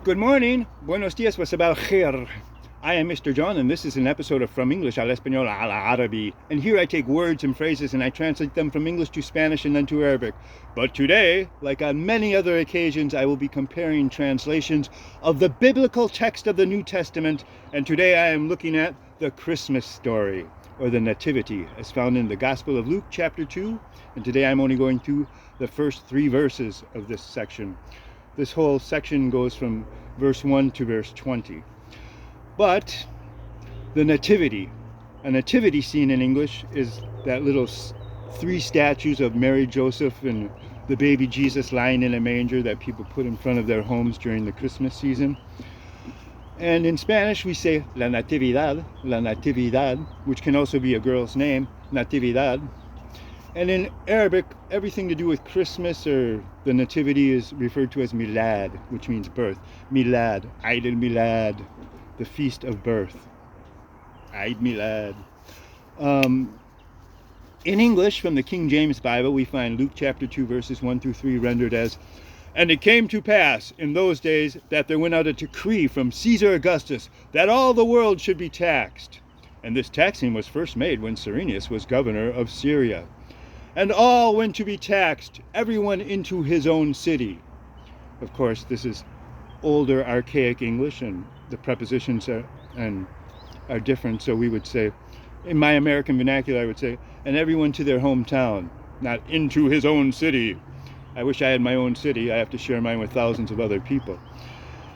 Good morning. Buenos días. Wasabal khair. I am Mr. John, and this is an episode of From English al Español al Arabi. And here I take words and phrases and I translate them from English to Spanish and then to Arabic. But today, like on many other occasions, I will be comparing translations of the biblical text of the New Testament. And today I am looking at the Christmas story, or the Nativity, as found in the Gospel of Luke, chapter 2. And today I'm only going through the first 3 verses of this section. This whole section goes from verse 1 to verse 20. But the Nativity, a nativity scene in English is that little 3 statues of Mary, Joseph, and the baby Jesus lying in a manger that people put in front of their homes during the Christmas season. And in Spanish we say la natividad, which can also be a girl's name, natividad. And in Arabic, everything to do with Christmas or the Nativity is referred to as milad, which means birth. Milad, Eid al-Milad, the feast of birth. Eid Milad. In English, from the King James Bible, we find Luke chapter 2, verses 1 through 3 rendered as, "And it came to pass in those days that there went out a decree from Ceasar Augustus that all the world should be taxed. And this taxing was first made when Cyrenius was governor of Syria. And all went to be taxed, everyone into his own city." Of course, this is older, archaic English, and the prepositions are different. So we would say, in my American vernacular, I would say, and everyone to their hometown, not into his own city. I wish I had my own city. I have to share mine with thousands of other people.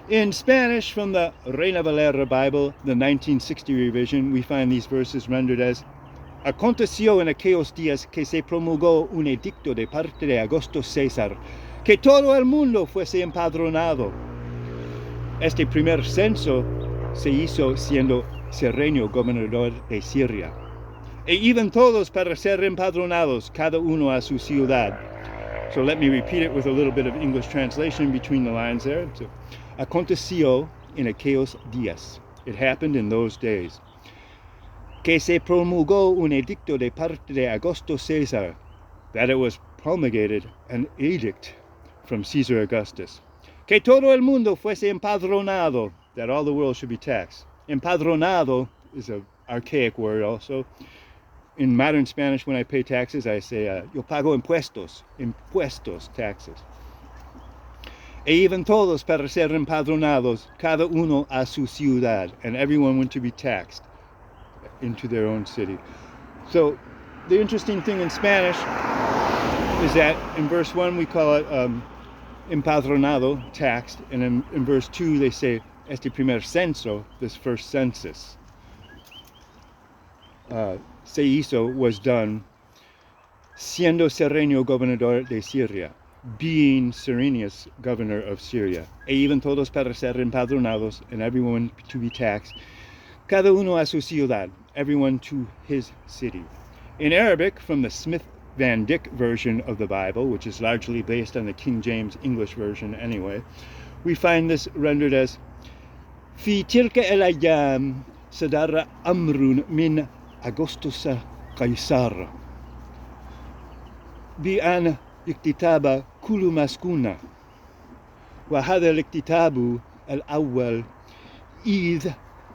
In Spanish, from the Reina-Valera Bible, the 1960 revision, we find these verses rendered as, "Aconteció en aquellos días que se promulgó un edicto de parte de Augusto César, que todo el mundo fuese empadronado. Este primer censo se hizo siendo Cirenio gobernador de Syria. E iban todos para ser empadronados, cada uno a su ciudad." So let me repeat it with a little bit of English translation between the lines there. So, Aconteció en aquellos días. It happened in those days. Que se promulgó un edicto de parte de Augusto César, that it was promulgated an edict from Caesar Augustus. Que todo el mundo fuese empadronado, that all the world should be taxed. Empadronado is an archaic word also. In modern Spanish, when I pay taxes, I say, yo pago impuestos, taxes. E iban todos para ser empadronados, cada uno a su ciudad, and everyone went to be taxed into their own city. So the interesting thing in Spanish is that in verse 1 we call it empadronado, taxed, and in verse 2 they say este primer censo, this first census, se hizo, was done, siendo Cirenio gobernador de Syria, being Cyrenius governor of Syria. E iban todos para ser empadronados, and everyone to be taxed, cada uno a su ciudad, everyone to his city. In Arabic, from the Smith Van Dyck version of the Bible, which is largely based on the King James English version anyway, we find this rendered as, "Fi tilka الايام صدر أمر من أغسطس قيصر بأن اكتتاب كل مسكونة وهذا الاكتتاب الأول إذ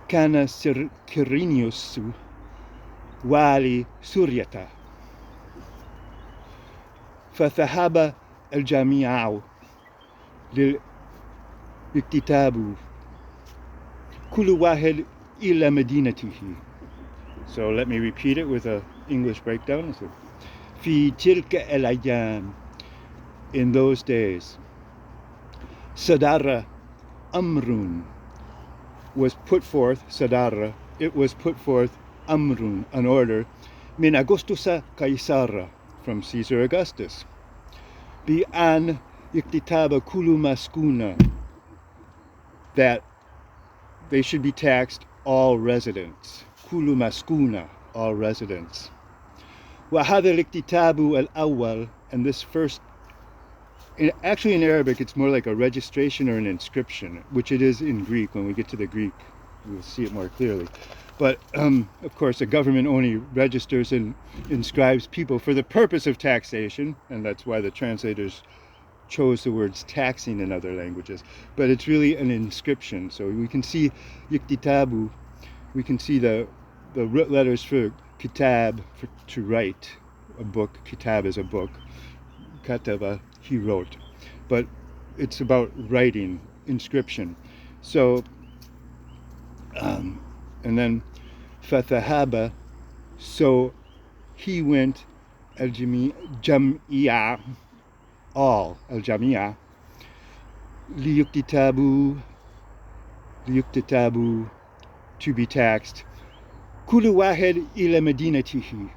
كان Cyrenius والي سوريا فذهب الجميع للاكتتاب كل واحد إلى مدينته." So let me repeat it with an English breakdown. So, في تلك الأيام, in those days, صدر أمر, was put forth, sadara, it was put forth, amrun, an order, min Augustus César, from Caesar Augustus, bi an iktitaba kulu maskuna, that they should be taxed all residents, kulu maskuna, all residents. Wa hadha al-iktitabu al-awwal, and this first, actually in Arabic it's more like a registration or an inscription, which it is in Greek. When we get to the Greek we'll see it more clearly. But of course the government only registers and inscribes people for the purpose of taxation, and that's why the translators chose the words taxing in other languages, but it's really an inscription. So we can see yuktitabu, we can see the letters for kitab, for to write a book. Kitab is a book. Kataba, he wrote. But it's about writing, inscription. So, and then fathahaba, so he went al-jamia, all, al-jamia, liyuktitabu, to be taxed, kulu wahed ila medinatihi,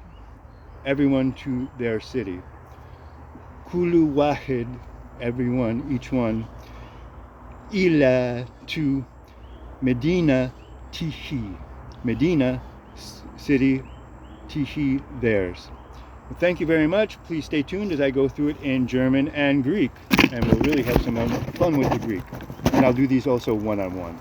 everyone to their city. Kulu wahed, everyone, each one, ila, to Medina tihi, Medina, city, tihi, theirs. Well, thank you very much. Please stay tuned as I go through it in German and Greek, and we'll really have some fun with the Greek. And I'll do these also one-on-one.